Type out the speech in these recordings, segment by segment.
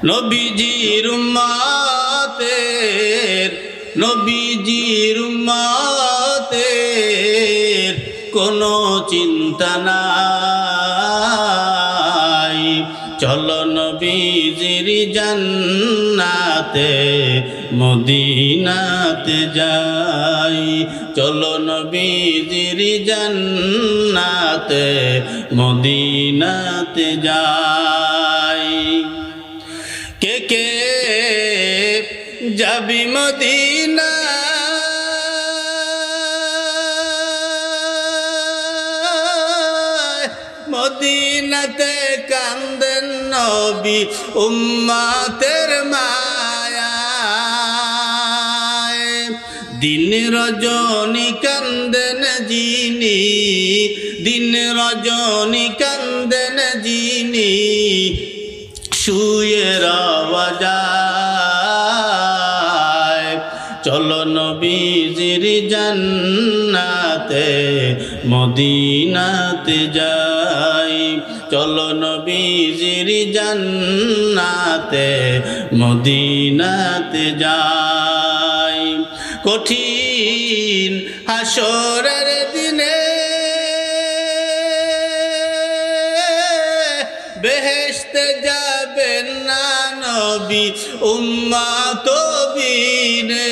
নবীজির উম্মতের কোনো চিন্তা নাই। চলো নবীজির জান্নাতে মদিনাতে যাই, চলো নবীজির জান্নাতে মদিনাতে যাই। কে কে যাবি মদিনা, মদিনাতে কান্দেন নবী উম্মতের মায়ায়। দিন রজনী কান্দেন যিনি, দিন রজনী কান্দেন যিনি, শুয়ে রওয়া যায়। চলো নবীজির জান্নাতে মদিনাতে যাই, চলো নবীজির জান্নাতে মদিনাতে যাই। কঠিন হাসরের দিনে বেহেশতে যাবেন না নবী উম্মত বিনে,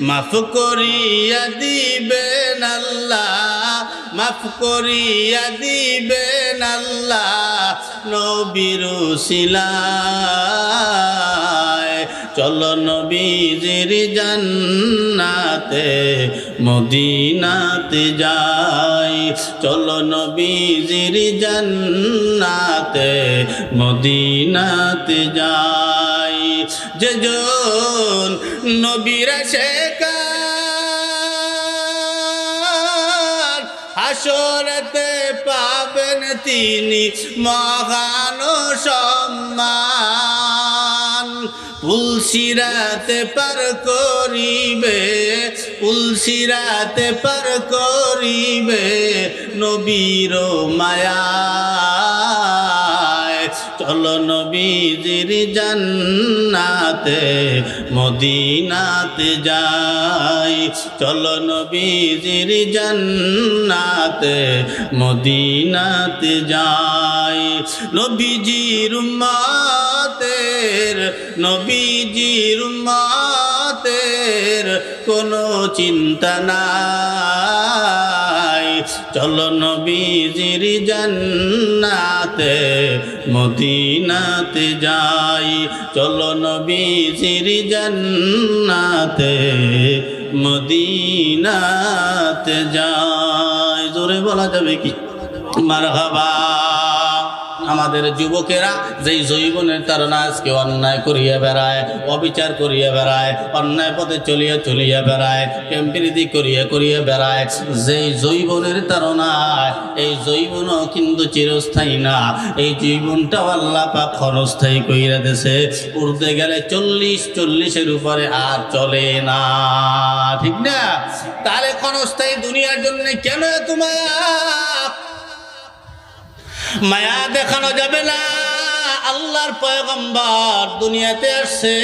মাফ করিয়া দিবেন আল্লাহ, মাফ করিয়া দিবেন আল্লাহ নবীর উসিলায়। চলো নবীজির জান্নাতে মদিনাতে যাই, চলো নবীজির জান্নাতে মদিনাতে যাই। যেজন নবীর আশিকার হাসরেতে পাবেন তিনি মহান সম্মান। পুলসিরাতে পার করিবে, পুলসিরাতে পার করিবে নবীর মায়ায়। চলো নবীজির জান্নাতে মদিনাতে যাই, চলো নবীজির জান্নাতে মদিনাতে যাই। নবীজির উম্মতের, নবীজির উম্মতের কোনো চিন্তা নাই। চলো নবীজির জান্নাতে মদিনাতে যাই, চলো নবীজির জান্নাতে মদিনাতে যাই। জোরে বলা যাবে কি মারহাবা। আমাদের যুবকেরা যেই যৌবনের তারা আজকে অন্যায় করিয়া বেড়ায়, অবিচার করিয়া বেড়ায়, অন্যায় পথে চলিয়া চলিয়া বেড়ায়, প্রেমপ্রীতি করিয়া করিয়া বেড়ায়, যেই যৌবনের তারনায়, এই যৌবনও কিন্তু চিরস্থায়ী না। এই যৌবনটাও আল্লাহ পাক ক্ষণস্থায়ী কইরা দেছে। উড়তে গেলে 40-40-এর উপরে আর চলে না, ঠিক না? তাহলে ক্ষণস্থায়ী দুনিয়ার জন্য কেন তোমার মায়া দেখানো যাবে না? আল্লাহর পয়গম্বর দুনিয়াতে আসছে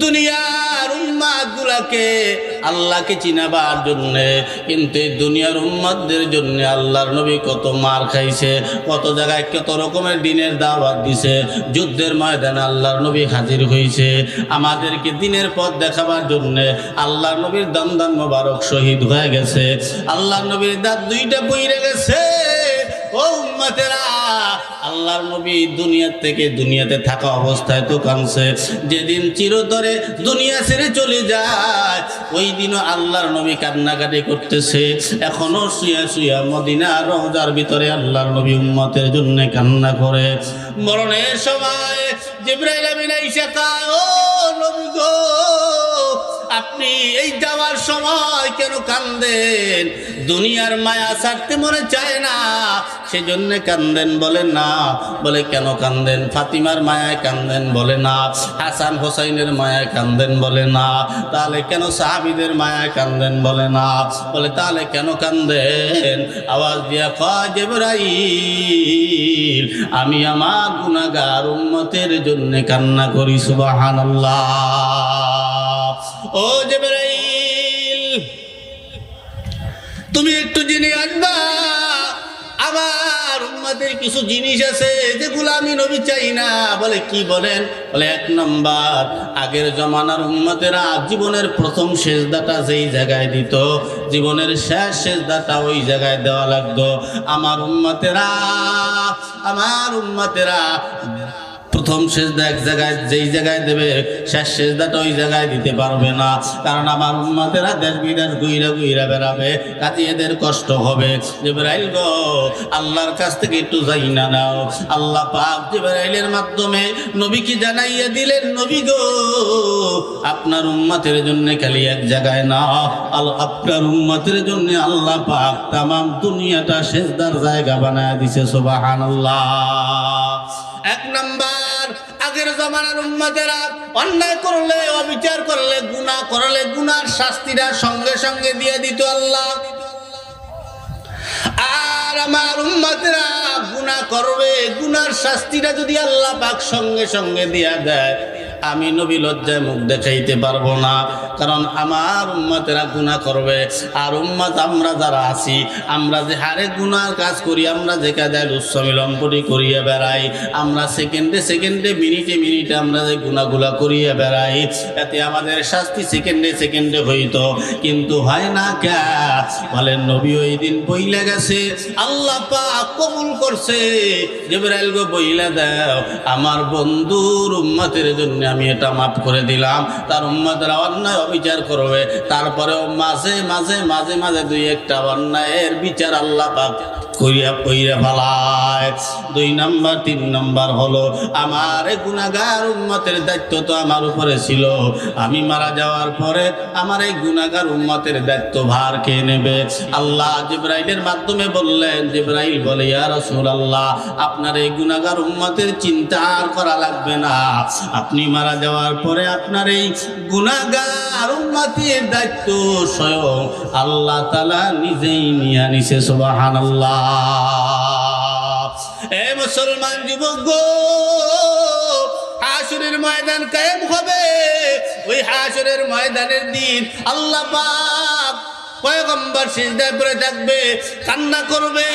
দুনিয়ার উম্মাত গুলাকে আল্লাহকে চিনাবার জন্য, কিন্তু এই দুনিয়ার উম্মাতদের জন্য আল্লাহর নবী কত মার খাইছে, কত জায়গায় কত রকমের দিনের দাওয়াত দিছে। যুদ্ধের ময়দানে আল্লাহর নবী হাজির হয়েছে আমাদেরকে দিনের পথ দেখাবার জন্য। আল্লাহর নবীর দান মোবারক শহীদ হয়ে গেছে, আল্লাহর নবীর দাঁত দুইটা পইড়ে গেছে। ও উম্মতেরা, আল্লাহর নবী দুনিয়া থেকে দুনিয়াতে থাকা অবস্থায় তো কাঁদছে। যেদিন চিরতরে দুনিয়া ছেড়ে চলে যায় ওই দিনও আল্লাহর নবী কান্নাকাটি করতেছে। এখনো শুয়া শুয়া মদিনার রওজার ভিতরে আল্লাহর নবী উম্মতের জন্য কান্না করে। মরণের সময় জিবরাইল আমিন আইসা কয়, ও নবী গো, আপনি এই যাওয়ার সময় কেন কান্দেন? দুনিয়ার মায়া ছাড়তে মনে চায় না, সেজন্য কান্দেন? বলে না। বলে কেন কান্দেন? ফাতিমার মায়ায় কান্দেন? বলে না। হাসান হোসাইনের মায়ায় কান্দেন? বলে না। তাহলে কেন সাহাবীদের মায়ায় কান্দেন? বলে না। বলে তাহলে কেন কান্দেন? আওয়াজ দিয়া কয়, জিবরাইল, আমি আমার গুনাহগার উম্মতের জন্য কান্না করি। সুবহানাল্লাহ। ও জিবরাইল, তুমি একটু জেনে আসবা, আমার উম্মতের কিছু জিনিস আছে যেগুলো আমি নবী চাই না। বলে কি বলেন? বলে এক নাম্বার, আগের জমানার উম্মতেরা জীবনের প্রথম সেজদাটা যেই জায়গায় দিত, জীবনের শেষ সেজদাটা ওই জায়গায় দেওয়া লাগতো। আমার উম্মতেরা প্রথম সেজদা এক জায়গায়, যেই জায়গায় দেবে, শেষ সেজদাটা ওই জায়গায় দিতে পারবে না। কারণ আমার উম্মতেরা দেশ বিদেশ ঘুইরা বেড়াবে, কাজে এদের কষ্ট হবে। জিবরাইল গো, আল্লাহর কাছ থেকে একটু জাইনা নাও। আল্লাহ পাক জিবরাইলের মাধ্যমে নবীকে জানাইয়া দিলেন, নবী গো, আপনার উম্মতের জন্য খালি এক জায়গায় না, আপনার উম্মতের জন্য আল্লাহ পাক তামাম দুনিয়াটা সেজদার জায়গা বানায় দিছে। সুবহানাল্লাহ। এক নাম্বার, আগের জমানার উম্মতেরা অন্যায় করলে, অবিচার করলে, গুনাহ করলে, গুনার শাস্তিটা সঙ্গে সঙ্গে দিয়ে দিত আল্লাহ। আর আমার উম্মতেরা গুনাহ করবে, গুনার শাস্তিটা যদি আল্লাহ পাক সঙ্গে সঙ্গে দিয়া দেয়, আমি নবী লজ্জায় মুখ দেখাইতে পারবো না। কারণ আমার উম্মতেরা গুনাহ করবে। আর উম্মত আমরা যারা আছি, আমরা যে হারে গুনার কাজ করি, আমরা যে কাদায় লম্পটি করিয়া বেড়াই, আমরা সেকেন্ডে সেকেন্ডে, মিনিটে মিনিটে আমরা যে গুনাহগুলা করিয়া বেড়াই, এতে আমাদের শাস্তি সেকেন্ডে সেকেন্ডে হইতো, কিন্তু হয় না কে? বলেন নবী ওই দিন বইলা গেছে, আল্লাহ পাক কবুল করছে। জিবরাইল গো, বইলা দাও, আমার বন্ধুর উম্মতের জন্য আমি এটা মাফ করে দিলাম। তার উম্মতরা অন্যায় অবিচার করবে, তারপরেও মাঝে মাঝে মাঝে মাঝে দুই একটা অন্যায়ের বিচার আল্লাহ পাক কইরা ফেলায়। 2 নাম্বার, 3 নাম্বার হলো, আমার এই গুনাহগার উম্মতের দায়িত্ব তো আমার উপরে ছিল। আমি মারা যাওয়ার পরে আমার এই গুনাহগার উম্মতের দায়িত্ব ভার কে নেবে? আল্লাহ জিবরাইলের মাধ্যমে বললেন। জিবরাইল বলে, ইয়া রাসূলুল্লাহ, আপনার এই গুনাহগার উম্মতের চিন্তা আর করা লাগবে না। আপনি মারা যাওয়ার পরে আপনার এই গুনাহগার উম্মতের দায়িত্ব স্বয়ং আল্লাহ তাআলা নিজেই নিয়ে নিছে। সুবহানাল্লাহ। এ মুসলমান যুবক গো, হাসরের ময়দান কায়েম হবে। ওই হাসরের ময়দানের দিন আল্লাহ পাক পয়গম্বর সিজদায় পড়ে থাকবে, কান্না করবে।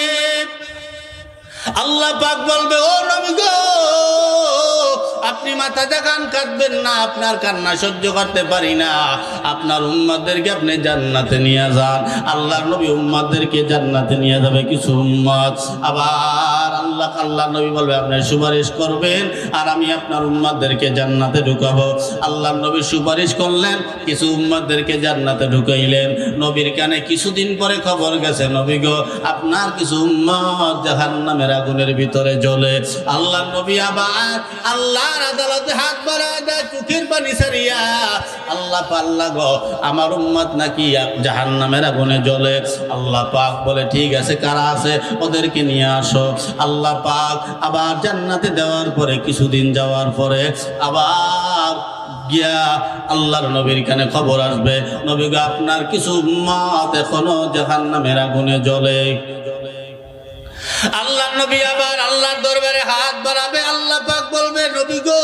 আল্লাহ পাক বলবে, ও নবী গো, আপনি মাথা জাগান, কাঁদবেন না, আপনার কান্না সহ্য করতে পারি না। আপনার উম্মতদেরকে আপনি জান্নাতে নিয়ে যান। আল্লাহর নবী উম্মতদেরকে জান্নাতে নিয়ে যাবে কিছু উম্মত। আবার আল্লাহ নবী বলবে, আপনি সুপারিশ করবেন আর আমি আপনার উম্মতদেরকে জান্নাতে ঢুকাবো। আল্লাহর নবী সুপারিশ করলেন, কিছু উম্মতদেরকে জান্নাতে ঢুকাইলেন। নবীর কানে কিছুদিন পরে খবর গেছে, নবী গো, আপনার কিছু উম্মত জাহান্নামের আগুনের ভিতরে জ্বলে। আল্লাহর নবী আবার আল্লাহর আদালতে হাত বাড়ায় দেয়, চোখের পানি ছাড়িয়া, আল্লাহ পাল্লা গো, আমার উম্মত নাকি জাহান্নামের আগুনে জ্বলে। আল্লাহ পাক বলে, ঠিক আছে, কারা আছে ওদেরকে নিয়ে আসো। আল্লাহ পাক আবার জান্নাতে দেওয়ার পরে কিছুদিন যাওয়ার পরে আবার গিয়া আল্লাহর নবীর কানে খবর আসবে, নবী গো, আপনার কিছু উম্মত এখনো জাহান্নামের আগুনে জ্বলে। আল্লাহ নবী আবার আল্লাহর দরবারে হাত বাড়াবে। আল্লাহ পাক বলবে, নবী গো,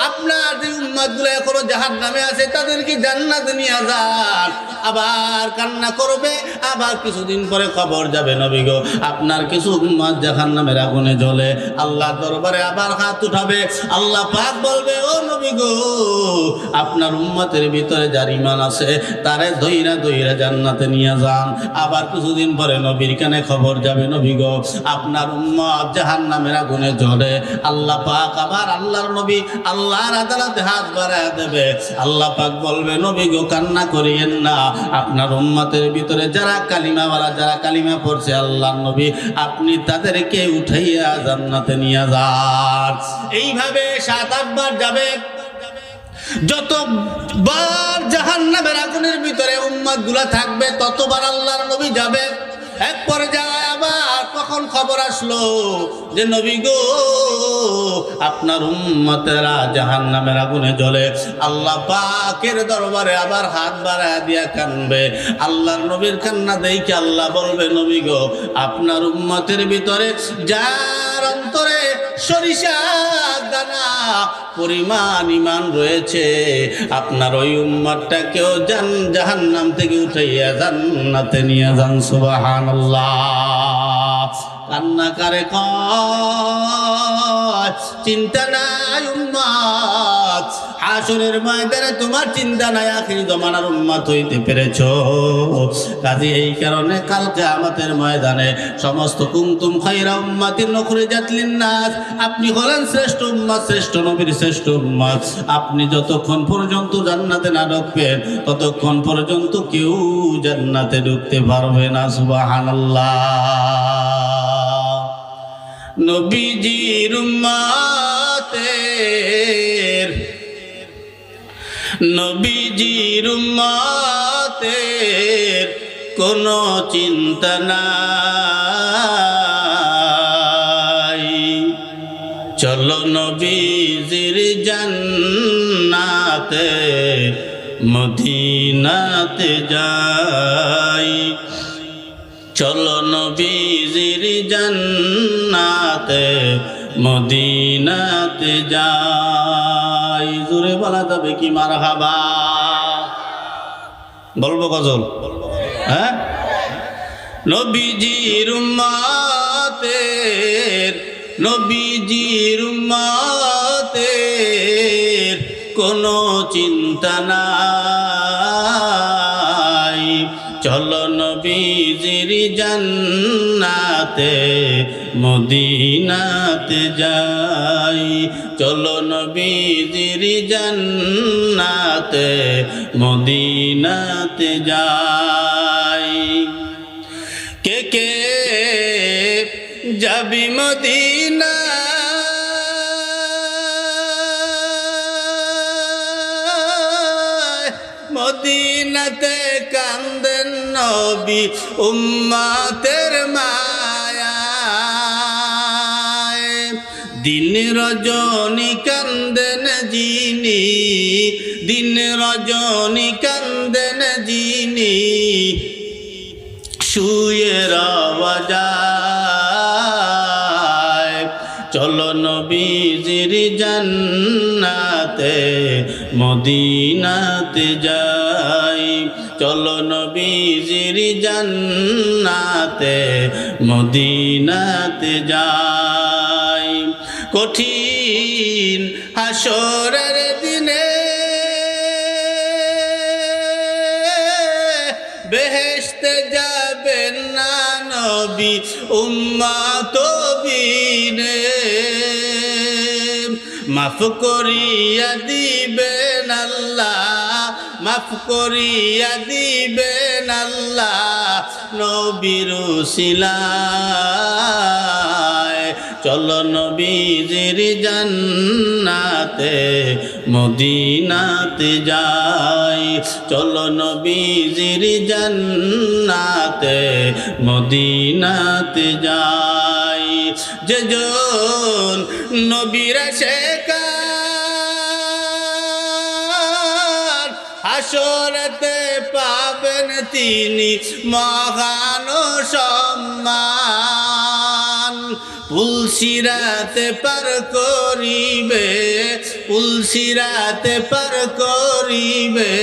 আপনার যে উম্মতগুলো এখনো জাহান্নামে আছে তাদেরকে জান্নাতে নিয়ে যান। আবার কান্না করবে। আবার কিছুদিন পরে খবর যাবে, নবী গো, আপনার কিছু উম্মত জাহান্নামের আগুনে জ্বলে। আল্লাহর দরবারে আবার হাত উঠাবে। আল্লাহ পাক বলবে, ও নবী গো, আপনার উম্মতের ভিতরে যার ঈমান আছে তারে দইরা জান্নাতে নিয়ে যান। আবার কিছুদিন পরে নবীর কানে খবর যাবে, নবী গো, আপনার উম্মত জাহান্নামের আগুনে জ্বলে। আল্লাহ পাক আবার আল্লাহর নবী আল্লাহর আদালতে হাত বাড়ায় দেবে। আল্লাহ পাক বলবে, নবী গো, কান্না করিয়েন না, আপনার উম্মতের ভিতরে যারা কালিমাওয়ালা, যারা কালিমা পড়ছে, আল্লাহর নবী আপনি তাদেরকে উঠাইয়া জান্নাতে নিয়ে যান। এইভাবে 7-8 বার যাবে। যতবার জাহান্নামের আগুনের ভিতরে উম্মতগুলা থাকবে ততবার আল্লাহর নবী যাবে। এক পর্যায়ে আবার কখন খবর আসলো যে নবী গো আপনার উম্মতেরা জাহান্নামের আগুনে জ্বলে, আল্লাহ পাকের দরবারে আবার হাত বাড়ায় দিয়া কানবে। আল্লাহর নবীর কান্না দেখে আল্লাহ বলবে নবী গো আপনার উম্মতের ভিতরে যার অন্তরে সরিষা দানা পরিমাণ ঈমান রয়েছে, আপনার ওই উম্মতটাকেও জাহান্নাম থেকে উঠাইয়া জান্নাতে নিয়ে যান। সুবহানাল্লাহ। কান্না কারে কয় চিন্তা নাই উম্মত, হাসরের ময়দানে তোমার চিন্তা নাই, আখির জমানার উম্মত হইতে পেরেছো। কাজে এই কারণে কালকে আমাদের ময়দানে সমস্ত কুনতুম খায়রা উম্মাতিন উখরিজাত লিন-নাস, আপনি হলেন শ্রেষ্ঠ উম্মত, শ্রেষ্ঠ নবীর শ্রেষ্ঠ উম্মত। আপনি যতক্ষণ পর্যন্ত জান্নাতে না ঢুকবেন ততক্ষণ পর্যন্ত কেউ জান্নাতে ঢুকতে পারবে না। সুবহানাল্লাহ। নবীজির উম্মতের কোনো চিন্তা নাই, চলো নবীজির জান্নাতে মদিনাতে যাই, চলো নবীজির জান্নাতে মদিনাতে যাই। জোরে বলা যাবে কি মারহাবা? বলবো গজল? হ্যাঁ। নবীজির উম্মতের কোনো চিন্তা নাই, চলো নবীজির জান্নাতে মদিনাতে যাই, চলো নবীজির জান্নাতে মদিনাতে যাই। কে কে যাবি মদিনা মদিনাতে কান্দেন নবী উম্মতের মায়ায়, দিন রজনী কান্দেন যিনি, দিন রজনী কান্দেন যিনি শুয়ে রওয়া যায়, চলো নবীজির জান্নাতে মদিনাতে যাই, চলো নবীজির জান্নাতে মদিনাতে যাই। কঠিন হাসরের দিনে বেহেশতে যাবেন না নবী উম্মত বিনে, মাফ করিয়া দিবেন আল্লাহ, মাফ করিয়া দিবেন আল্লাহ নবীর উসিলায়, চলো নবীজির জান্নাতে মদিনাতে যাই, চলো নবীজির জান্নাতে মদিনাতে যাই। যেজন নবীর আশিকার হাসরেতে পাবেন তিনি মহান সম্মান, পুলসিরাতে পার করিবে, পুলসিরাতে পার করিবে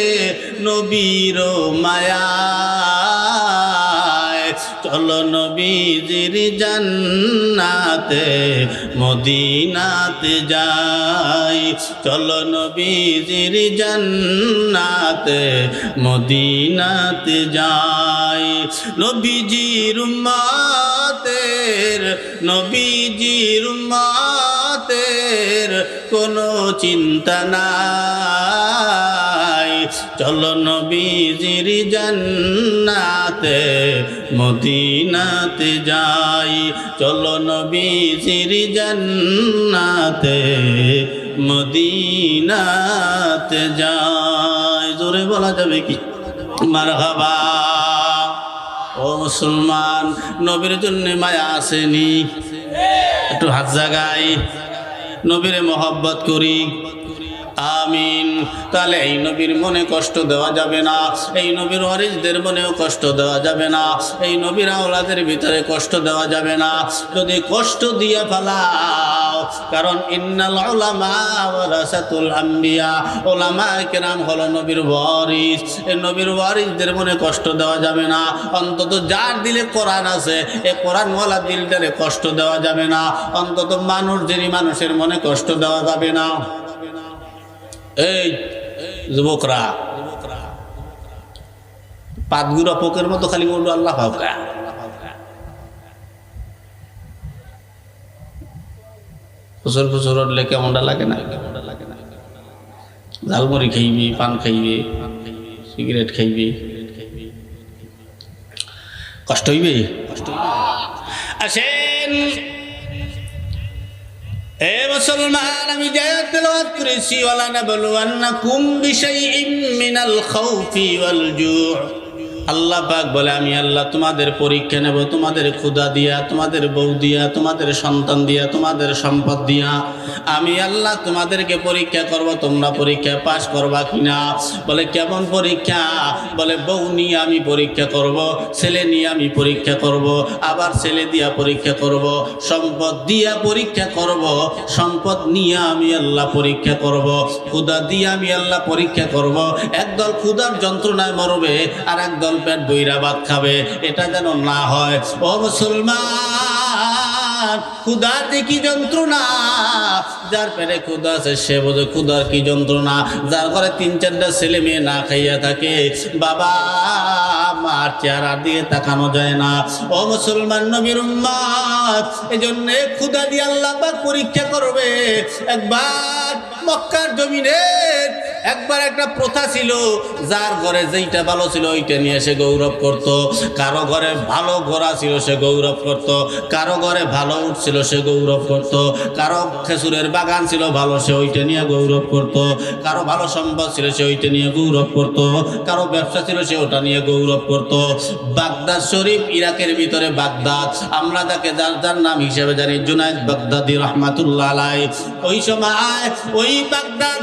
নবীর মায়ায়, চলো নবীজির জান্নাতে মদিনাতে যাই, চলো নবীজির জান্নাতে মদিনাতে যাই। নবীজির উম্মতের, নবীজির উম্মতের কোনো চিন্তা নাই, চলো নবীজির জান্নাতে মদিনাতে যাই, চলো নবীজির জান্নাতে মদিনাতে যায়। জোরে বলা যাবে কি মারহাবা। ও মুসলমান, নবীর জন্য মায়া আসেনি? একটু হাত জাগাই, নবীরে মহব্বত করি। আমিন। তাহলে এই নবীর মনে কষ্ট দেওয়া যাবে না, এই নবীর ওয়ারিসদের মনেও কষ্ট দেওয়া যাবে না, এই নবীর আওলাদের ভিতরে কষ্ট দেওয়া যাবে না। যদি কষ্ট দিয়ে ফেলাও, কারণ ইন্নাল উলামা ওয়ারাসাতুল আম্বিয়া, উলামা কেরাম হলো নবীর ওয়ারিস। এই নবীর ওয়ারিসদের মনে কষ্ট দেওয়া যাবে না। অন্তত যার দিলে কোরআন আছে, এই কোরআনওয়ালা দিলটারে কষ্ট দেওয়া যাবে না। অন্তত মানুষ যিনি, মানুষের মনে কষ্ট দেওয়া যাবে না। এই যুবকরা, পাতগুড়া পোকের মতো খালি বলবো আল্লাহ পাকা। ফুসর ফুসর উঠলে কেমনটা লাগে না? ঝালমুড়ি খাইবি, পান খাইবি, সিগারেট খাইবি, কষ্ট হইবে। আসেন এ মুসলমান, আমি জায়াত তেলাওয়াত করেছি, ওয়ালা নাবলুওয়ান্নাকুম বিশাইইম মিনাল খাউফি ওয়াল জু'। আল্লাহ পাক বলে, আমি আল্লাহ তোমাদের পরীক্ষা নেব, তোমাদের ক্ষুধা দিয়া, তোমাদের বউ দিয়া, তোমাদের সন্তান দিয়া, তোমাদের সম্পদ দিয়া। আমি আল্লাহ তোমাদেরকে পরীক্ষা করব, তোমরা পরীক্ষায় পাশ করবা কিনা। বলে কেমন পরীক্ষা? বলে বউ নিয়ে আমি পরীক্ষা করব, ছেলে নিয়ে আমি পরীক্ষা করব, আবার ছেলে দিয়া পরীক্ষা করব, সম্পদ দিয়া পরীক্ষা করব, সম্পদ নিয়ে আমি আল্লাহ পরীক্ষা করব, ক্ষুধা দিয়ে আমি আল্লাহ পরীক্ষা করব। একদল ক্ষুধার যন্ত্রণায় মরবে, আর একদল পেট বইরা ভাত খাবে। এটা যেন না হয়। ও মুসলমান, ক্ষুধাতে কি যন্ত্রণা? যার পেটে ক্ষুধা আছে সে বোঝে ক্ষুধার কি যন্ত্রণা। যার ঘরে 3-4টা ছেলে মেয়ে না খাইয়া থাকে, বাবা মার চেহারা দিয়ে তাকানো যায় না। ও মুসলমান নবীর উম্মত, এজন্য ক্ষুধা দিয়ে আল্লাহ পাক পরীক্ষা করবে। একবার মক্কার জমিনে একবার একটা প্রথা ছিল, যার ঘরে যেইটা ভালো ছিল ওইটা নিয়ে সে গৌরব করত। কারো ঘরে ভালো ঘোড়া ছিল সে গৌরব করত, কারো ঘরে ভালো উট ছিল সে গৌরব করত, কারো খেজুরের বাগান ছিল ভালো, সে ওইটা নিয়ে গৌরব করত, কারো ভালো সম্পদ ছিল সে ওইটা নিয়ে গৌরব করত, কারো ব্যবসা ছিল সে ওটা নিয়ে গৌরব করত। বাগদাদ শরীফ, ইরাকের ভিতরে বাগদাদ, আমরা তাকে যার যার নাম হিসেবে জানি জুনায়েদ বাগদাদি রহমাতুল্লাহ আলাইহি। ওই সময় ওই বাগদাদ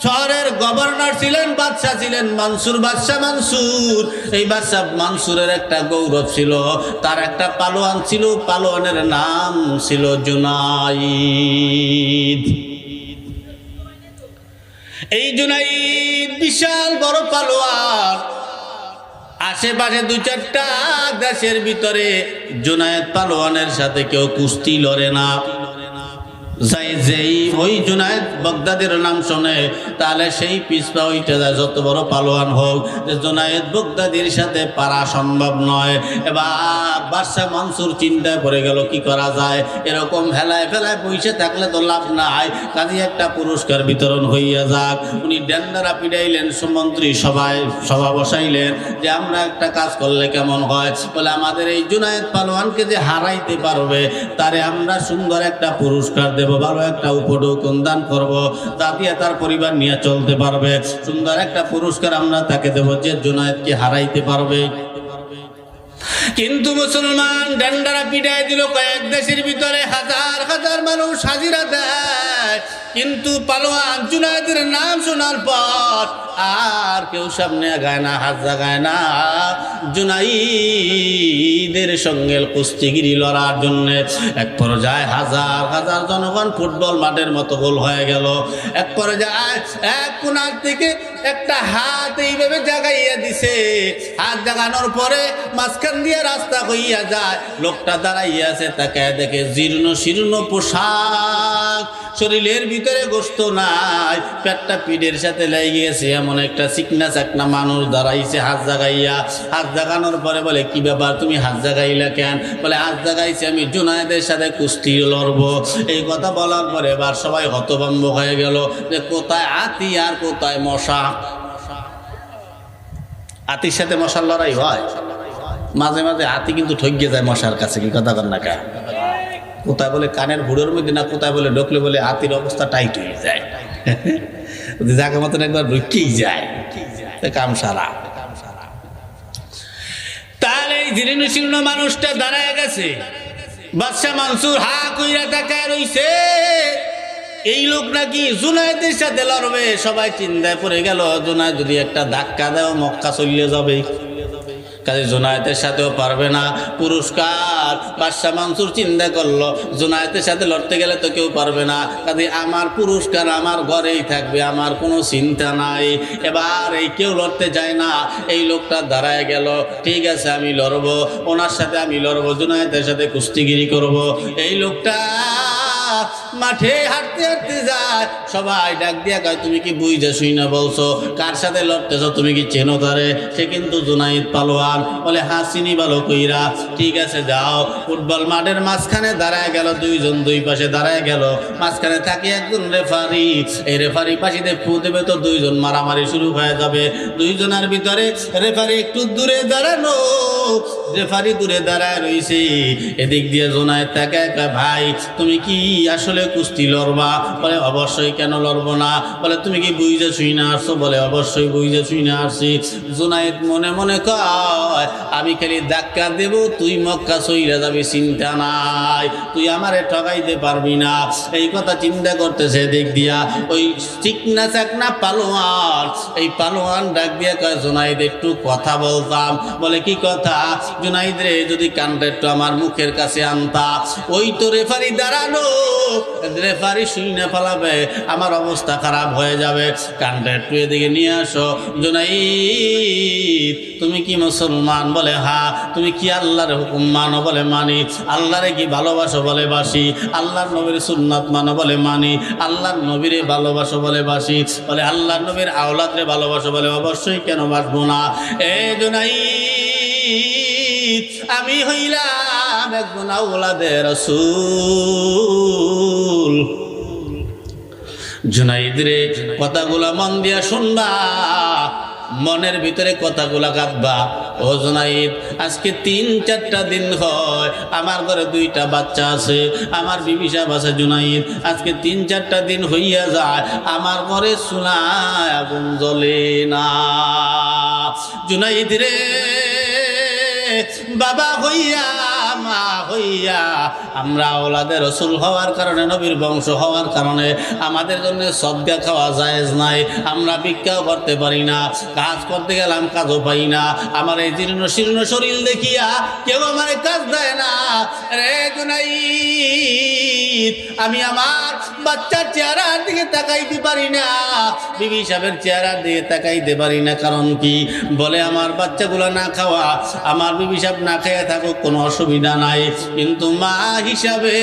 শহরের গভর্নর ছিলেন, বাদশাহ ছিলেন মানসুর, বাদশাহ মানসুর। এই বাদশাহ মানসুরের একটা গৌরব ছিল, তার একটা পালোয়ান ছিল, পালোয়ানের নাম ছিল জুনাইদ। এই জুনাইদ বিশাল বড় পালোয়ান। আশেপাশে 2-4টা দেশের ভিতরে জুনাইদ পালোয়ানের সাথে কেউ কুস্তি লড়ে না। যেই ওই জুনায়েদ বাগদাদের নাম শোনে, তাহলে সেই পিছপা ওইটা যায়, যত বড় পালোয়ান হোক, যে জুনায়েদ বাগদাদির সাথে পারা সম্ভব নয়। এবার বাদশাহ মানসুর চিন্তায় পড়ে গেল, কি করা যায়? এরকম হেলায় ফেলায় বসে থাকলে তো লাভ নাই, কাজে একটা পুরস্কার বিতরণ হইয়া যাক। উনি ডেন্ডারা পিড়াইলেন, মন্ত্রী সভা বসাইলেন যে আমরা একটা কাজ করলে কেমন হয়? বলে আমাদের এই জুনায়েদ পালোয়ানকে যে হারাইতে পারবে তারে আমরা সুন্দর একটা পুরস্কার দেব, ভালো একটা উপঢৌকন দান করব, তা দিয়ে তার পরিবার নিয়ে চলতে পারবে। সুন্দর একটা পুরস্কার আমরা তাকে দেব যে জুনায়েদকে হারাইতে পারবে। কিন্তু মুসলমান ডান্ডারা পিটাই দিল, কয়েক দেশের ভিতরে হাজার হাজার মানুষ হাজিরা দেয়, কিন্তু পালোয়ান জুনায়েদের নাম শোনার পর আর কেউ সামনে আগায় না, হাত জাগায় না জুনাইদের সঙ্গে কুস্তিগিরি লড়ার জন্য। এক পর্যায়ে হাজার হাজার জনগণ ফুটবল মাঠের মতো গোল হয়ে গেল। এক পর্যায়ে এক কোণার থেকে একটা হাত এইভাবে জাগাইয়া দিছে, হাত জাগানোর পরে মাঝখান দিয়ে রাস্তা হইয়া যায়, লোকটা দাঁড়াইয়াছে, তাকে দেখে জীর্ণ শীর্ণ পোশাক, শরীরের ভিতরে গোস্ত নাই, পেটটা পিঠের সাথে লেগে গেছে, এমন একটা চিকনা চাকনা মানুষ দাঁড়াইছে হাত জাগাইয়া। হাত জাগানোর পরে বলে, কি ব্যাপার তুমি হাত জাগাইলা কেন? বলে হাত জাগাইছে আমি জুনায়েদের সাথে কুস্তি লড়বো। এই কথা বলার পরে এবার সবাই হতভম্ব হয়ে গেল যে কোথায় হাতি আর কোথায় মশা। হাতির সাথে মশার লড়াই হয়, মাঝে মাঝে হাতি কিন্তু ঠকিয়ে যায় মশার কাছে, কি কথা কর না কা? কোথায় বলে কানের ভুড়োর মধ্যে, না কোথায় বলে ঢুকলে বলে হাতির অবস্থা টাইট হয়ে যায়, জায়গা মতন একবার ঢুকেই যায়, কাম সারা। তাহলে এই জীর্ণশীর্ণ মানুষটা দাঁড়ায় গেছে, বাদশা মানসুর হা কইরা তাকায় রইছে, এই লোক নাকি জুনায়েদের সাথে লড়বে। সবাই চিন্তায় পড়ে গেল, জুনায়েদ যদি একটা ধাক্কা দেও মক্কা চলে যাবে, কাজে জুনায়েদের সাথেও পারবে না। পুরস্কার বাদশা মানসুর চিন্তা করলো, জুনায়েদের সাথে লড়তে গেলে তো কেউ পারবে না, কাজে আমার পুরস্কার আমার ঘরেই থাকবে, আমার কোনো চিন্তা নাই। এবার এই কেউ লড়তে যায় না, এই লোকটা দাঁড়ায় গেল, ঠিক আছে আমি লড়বো, ওনার সাথে আমি লড়বো, জুনায়েদের সাথে কুস্তিগিরি করব। এই লোকটা মাঠে হাঁটতে হাঁটতে যায়, সবাই ডাক দিয়া কয় তুমি কি বুঝা শুই না বলছো, কার সাথে লড়তেছ, তুমি কি চেনো তারে? সে কিন্তু জুনায়েদ পালোয়ান। বলে হ্যাঁ চিনি ভালো কইরা, ঠিক আছে যাও। ফুটবল মাঠের মাঝখানে দাঁড়ায় গেল, দুইজন দুই পাশে দাঁড়ায় গেল, মাঝখানে থাকে একজন রেফারি। এই রেফারি পাশিতে ফু দেবে তো দুইজন মারামারি শুরু হয়ে যাবে। দুইজনের ভিতরে রেফারি একটু দূরে দাঁড়ানো, রেফারি দূরে দাঁড়ায় রইছে। এদিক দিয়ে জুনায়েদ তাকে কয় ভাই তুমি কি আসলে কুস্তি লড়বা? বলে অবশ্যই, কেন লড়বো না? বলে তুমি কি বুঝে শুই না আসছো? বলে অবশ্যই বুঝে শুই না আসছি। জুনায়েদ মনে মনে কয় আমি খালি ধাক্কা দেব, তুই মক্কা চইরা যাবি, চিন্তা নাই, তুই আমারে ঠকাইতে পারবি না। এই কথা চিন্তা করতেছে। দিক দিয়া ওই চিকনা চাকনা পালোয়ান, এই পালোয়ান ডাক দিয়া কয় জুনায়েদ একটু কথা বলতাম। বলে কি কথা? জুনায়েদ রে যদি কানটা একটু আমার মুখের কাছে আনতা, ওই তো রেফারি দাঁড়ানো, রেফারি শুনে ফেলাবে, আমার অবস্থা খারাপ হয়ে যাবে, কানটা একটু এদিকে নিয়ে আসো। জুনায়েদ তুমি কি মুসলমান? বলে হ্যাঁ। তুমি কি আল্লাহর হুকুম মানো? বলে মানি। আল্লাহরে কি ভালোবাসো? বলে বাসি। আল্লাহর নবীর সুন্নাত মানো? বলে মানি। আল্লাহর নবীরে ভালোবাসো? বলে বাসি। বলে আল্লাহর নবীর আওলাদরে ভালোবাসো? বলে অবশ্যই, কেন বাসবো না। এ জুনায়েদ আমি হইলাম একজন আওলাদে রাসূল। জুনায়েদ রে কথাগুলা মন দিয়া শুনবা, মনের ভিতরে কথাগুলা কাঁদবা। ও জুনায়েদ আজকে 3-4টা দিন হয়, আমার ঘরে 2টা বাচ্চা আছে, আমার বিবি সাহেব আছে। জুনায়েদ আজকে 3-4টা দিন হইয়া যায়, আমার ঘরে চুলায় আগুন জ্বলে না। জুনায়েদ রে বাবা হইয়া মা হইয়া আমরা আওলাদে রাসূল হওয়ার কারণে, নবীর বংশ হওয়ার কারণে আমাদের জন্য সদকা খাওয়া জায়েজ নাই, আমরা ভিক্ষাও করতে পারি না, কাজ করতে গেলাম কাজও পাই না। আমার এই জীর্ণ শীর্ণ শরীর দেখিয়া কেউ আমার কাজ দেয় না। রে জুনায়েদ আমি আমার বাচ্চার চেহারার দিকে তাকাইতে পারি না, বিবি সাহেবের চেহারার দিকে তাকাইতে পারি না। কারণ কি? বলে আমার বাচ্চাগুলো না খাওয়া, আমার বিবি সাহেব না খেয়ে থাকুক, কোনো অসুবিধা নাই, কিন্তু মা হিসাবে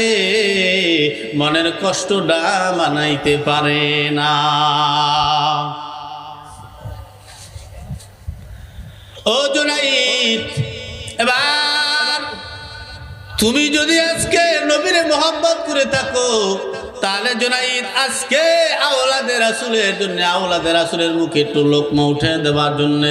মনের কষ্টটা মানাইতে পারে না। ও জুনায়েদ এবার তুমি যদি আজকে নবীরে মোহাব্বত করে থাকো, তাহলে জুনায়েদ আজকে আওলাদে রাসূলের জন্য, আওলাদে রাসূলের মুখে একটু লোকমা উঠে দেওয়ার জন্য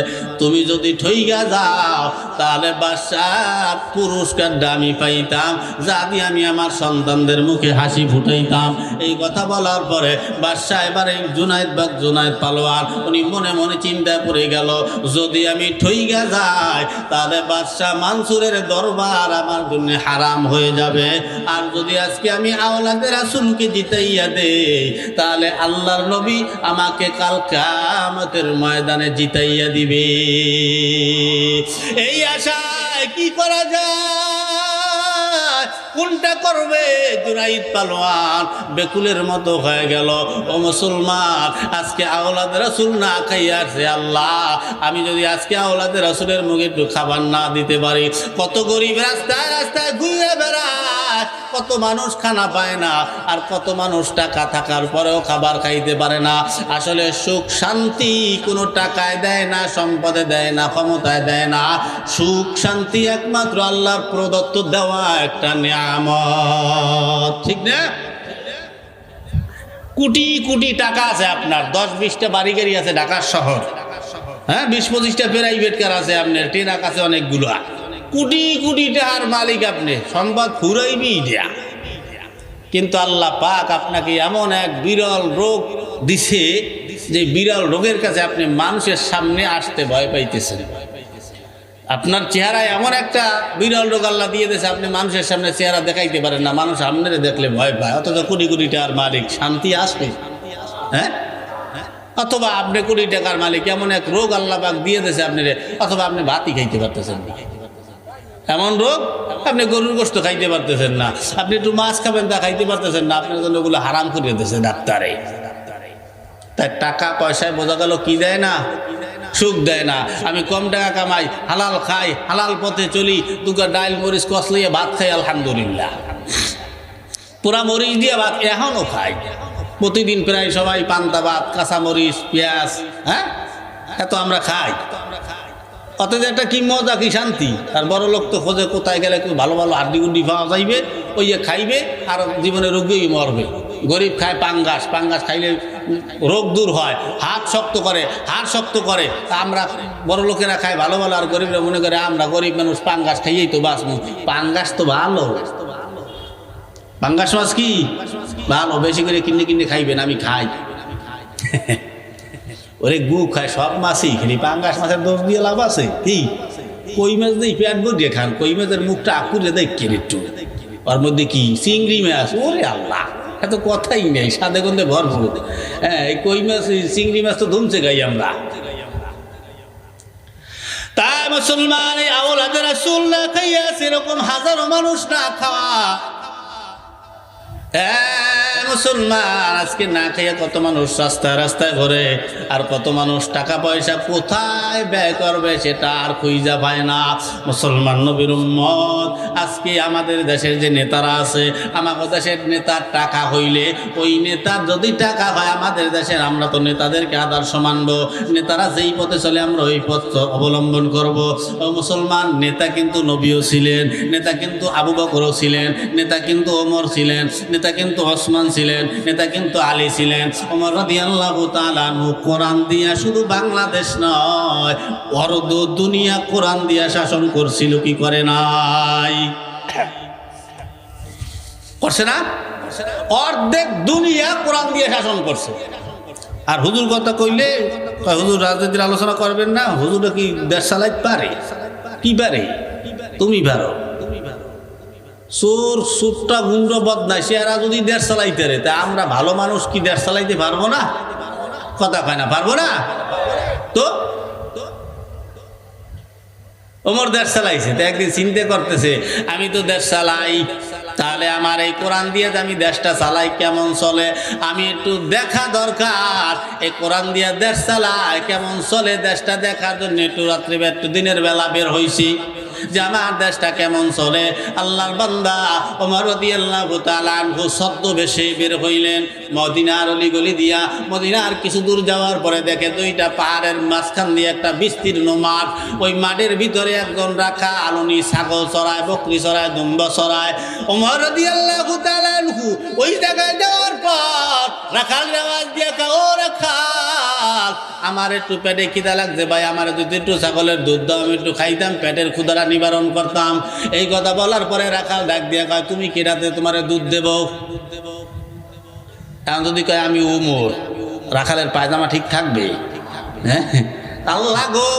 তুমি যদি ঠইগা যাও, তাহলে বাদশার পুরস্কারটা আমি পাইতাম, যা দিয়ে আমি আমার সন্তানদের মুখে হাসি ফুটাইতাম। এই কথা বলার পরে বাদশা এবার এই জুনায়েদ পালোয়ান উনি মনে মনে চিন্তা করে গেল, যদি আমি ঠইগা যাই তাহলে বাদশা মানসুরের দরবার আমার জন্য হারাম হয়ে যাবে। আর যদি আজকে আমি আওলাদে রাসূলকে জিতাইয়া দেই, তাহলে আল্লাহর নবী আমাকে কাল কিয়ামতের ময়দানে জিতাইয়া দিবে। এই আশায় কি করা যায়, কোনটা করবে? জুনায়েদ পালোয়ান বেকুলের মতো হয়ে গেল। ও মুসলমান, আজকে আওলাদে রাসূল না খাইয়া আসছে, আল্লাহ আমি যদি আজকে আওলাদে রাসূলের মুখে একটু খাবার না দিতে পারি, কত গরিব রাস্তায় রাস্তায় ঘুরে বেড়ায়, কত মানুষ খানা পায় না, আর কত মানুষ টাকা থাকার পরেও খাবার খাইতে পারে না। আসলে সুখ শান্তি কোনো টাকায় দেয় না, সম্পদে দেয় না, ক্ষমতায় দেয় না। সুখ শান্তি একমাত্র আল্লাহর প্রদত্ত দেওয়া একটা নিয়ামত, ঠিক না? কোটি কোটি টাকা আছে আপনার, 10-20টা বাড়ি গাড়ি আছে ঢাকার শহর, হ্যাঁ 20-25টা প্রাইভেট কার আছে আপনার, ট্রাক আছে অনেকগুলো, কোটি কোটি টাকার মালিক আপনি, সম্পদ ফুরাইবি দেয়া, কিন্তু আল্লাহ পাক আপনাকে এমন এক বিরল রোগ দিছে যে বিরল রোগের কাছে আপনি মানুষের সামনে আসতে ভয় পাইতেছেন। আপনার চেহারায় এমন একটা বিরল রোগ আল্লাহ দিয়ে দিয়েছে, আপনি মানুষের সামনে চেহারা দেখাইতে পারেন না, মানুষ আপনারে দেখলে ভয় পায়। অথচ কোটি কোটি টাকার মালিক, শান্তি আসবে? হ্যাঁ? অথবা আপনি কোটি টাকার মালিক, এমন এক রোগ আল্লাহ পাক দিয়ে দিয়েছে আপনার, অথবা আপনি ভাতই খাইতে পারতেছেন না। এমন রোগ, আপনি গরুর গোশত খাইতে পারতেছেন না, আপনি একটু মাছ খাবেন তা খাইতে পারতেছেন না, আপনার জন্য ওগুলো হারাম করে দিয়েছে ডাক্তারে। তাই টাকা পয়সায় বোঝা গেল কি দেয় না? সুখ দেয় না। আমি কম টাকা কামাই, হালাল খাই, হালাল পথে চলি, দুগা ডাইল মরিচ কষলিয়ে ভাত খাই, আলহামদুলিল্লাহ। পুরা মরিচ দিয়ে ভাত এখনও খাই, প্রতিদিন প্রায় সবাই পান্তা ভাত, কাঁচা মরিচ, পেঁয়াজ, হ্যাঁ, এত আমরা খাই। অথচ একটা কি মজা, কি শান্তি। আর বড় লোক তো খোঁজে কোথায় গেলে ভালো ভালো হাড্ডি গুড্ডি পাওয়া যাইবে, ওই যে খাইবে আর জীবনে রোগেই মরবে। গরিব খায় পাঙ্গাস, পাঙ্গাস খাইলে রোগ দূর হয়, হাত শক্ত করে, হাড় শক্ত করে। আমরা বড় লোকেরা খায় ভালো ভালো, আর গরিবরা মনে করে আমরা গরিব মানুষ পাঙ্গাস খাইয়েই তো বাঁচবো। পাঙ্গাস তো ভালো, পাঙ্গাস মাছ কি ভালো, বেশি করে কিনে কিনে খাইবেন। আমি খাই, ওরে গু খায়, সব মাছই খালি, পাঙ্গাস মাছের দোষ দিয়ে লাভ আছে কি? কই মাছ দেই পেট ভরিয়ে খান, কই মাছের মুখটা আকুরে দেয় একটু, ওর মধ্যে কি চিংড়ি মাছ, ওরে আল্লাহ, এত কথাই নেই, সাদে গন্ধে ভরপুর। হ্যাঁ, এই কই মাছ চিংড়ি মাছ তো ধুমছে গাই আমরা। তাই মুসলমান, এই আওলাদে রাসূল না খাইয়া সেরকম হাজারো মানুষ না খাওয়া। মুসলমান, আজকে না খাইয়া কত মানুষ রাস্তায় রাস্তায় ঘরে, আর কত মানুষ টাকা পয়সা কোথায় ব্যয় করবে সেটা আর খুঁজা পায় না। মুসলমান নবীর উম্মত, আজকে আমাদের দেশের যে নেতারা আছে, আমাদের দেশের নেতার টাকা হইলে, ওই নেতার যদি টাকা হয় আমাদের দেশের, আমরা তো নেতাদেরকে আদর্শ মানব। নেতারা যেই পথে চলে আমরা ওই পথ অবলম্বন করব। ও মুসলমান, নেতা কিন্তু নবীও ছিলেন, নেতা কিন্তু আবু বকরও ছিলেন, নেতা কিন্তু ওমর ছিলেন, নেতা কিন্তু ওসমান ছিলেন, নেতা কিন্তু আলী ছিলেন। ওমর রাদিয়াল্লাহু তাআলা আনহু কোরআন দিয়া শুধু বাংলাদেশ নয়, অর্ধ দুনিয়া কোরআন দিয়া শাসন করছিল, কি করে নাই? করছে না? অর্ধেক দুনিয়া কোরআন দিয়ে শাসন করছে। আর হুজুর কথা কইলে হুজুর রাজনীতির আলোচনা করবেন না, হুজুরে কি দেশ চালাইতে পারে? কি পারে? তুমি পারো। চোর সুটটা গুন্ড বদমাইশি এরা যদি দেশ চালাইতে রে, তা আমরা ভালো মানুষ কি দেশ চালাইতে পারবো না? কথা কয় না, পারবো না তো। ওমর দেশ চালাইছে, তো একদিন চিন্তা করতেছে, আমি তো দেশ চালাই, তাহলে আমার এই কোরআন দিয়ে আমি দেশটা চালাই কেমন চলে, আমি একটু দেখা দরকার। এই কোরআন দিয়ে দেশ চালাই কেমন চলে, দেশটা দেখার জন্য একটু রাত্রে একটু দিনের বেলা বের হইছি যে আমার দেশটা কেমন চলে। আল্লাহর বান্দা ওমর রাদিয়াল্লাহু তাআলা আনহু ছদ্মবেশে বের হইলেন মদিনার অলিগলি দিয়া। মদিনার কিছু দূর যাওয়ার পরে দেখে দুইটা পাহাড়ের মাঝখান দিয়ে একটা বিস্তীর্ণ মাঠ, ওই মাঠের ভিতরে একজন রাখা আলনি ছাগল চড়ায়, বকরি চড়ায়, দুম্বা চড়ায়। ওমর রাদিয়াল্লাহু তাআলা আনহু ওই জায়গায় যাওয়ার পর রাখাল আওয়াজ দিয়ে, ও রাখাল, আমার একটু পেটে খিদা লাগছে ভাই, আমার যদি একটু ছাগলের দুধ দাও, আমি একটু খাইতাম, পেটের ক্ষুধাটা নিবারণ করতাম। এই কথা বলার পরে রাখাল ডাক দিয়ে কয়, তুমি কি রাতে তোমার দুধ দেব? এখন যদি কয় আমি উমর, রাখালের পায়জামা ঠিক থাকবে? হ্যাঁ, আল্লাহ গো,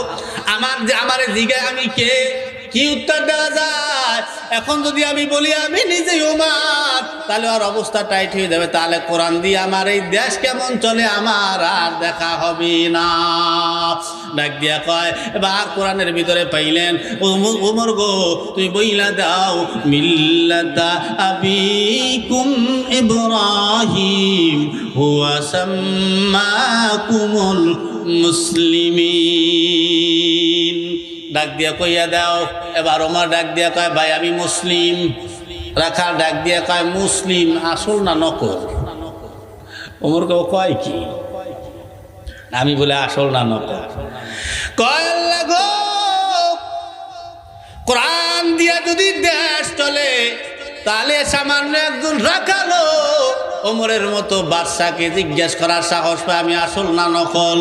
আমার জিগায় আমি কে, কি উত্তর দেওয়া যায়? এখন যদি আমি বলি আমি নিজেই উমার, তাহলে ওর অবস্থা টাইট হয়ে যাবে। তাহলে কোরআন দিয়ে আমার এই দেশ কেমন চলে আমার আর দেখা হবে না। ডাক দিয়া কয়, এবার কোরআনের ভিতরে পাইলেন, ওমর গো, তুমি বইলা দাও, মিল্লাতা আবিকুম ইব্রাহিম হুয়া সাম্মাকুমুল মুসলিমিন। ডাক দিয়া কইয়া দাও। এবার ওমর ডাক দিয়া কয়, ভাই আমি মুসলিম। রাখাল ডাক দিয়া কয়, মুসলিম আসল না নকল? ওমর কয় কি? আমি বলে আসল না নকল? কয়, আল্লাহ গো, কোরআন দিয়া যদি দেশ চলে, তাহলে সামান্য একজন রাখালো ওমরের মতো বাদশাকে জিজ্ঞেস করার সাহস পায় আমি আসল না নকল?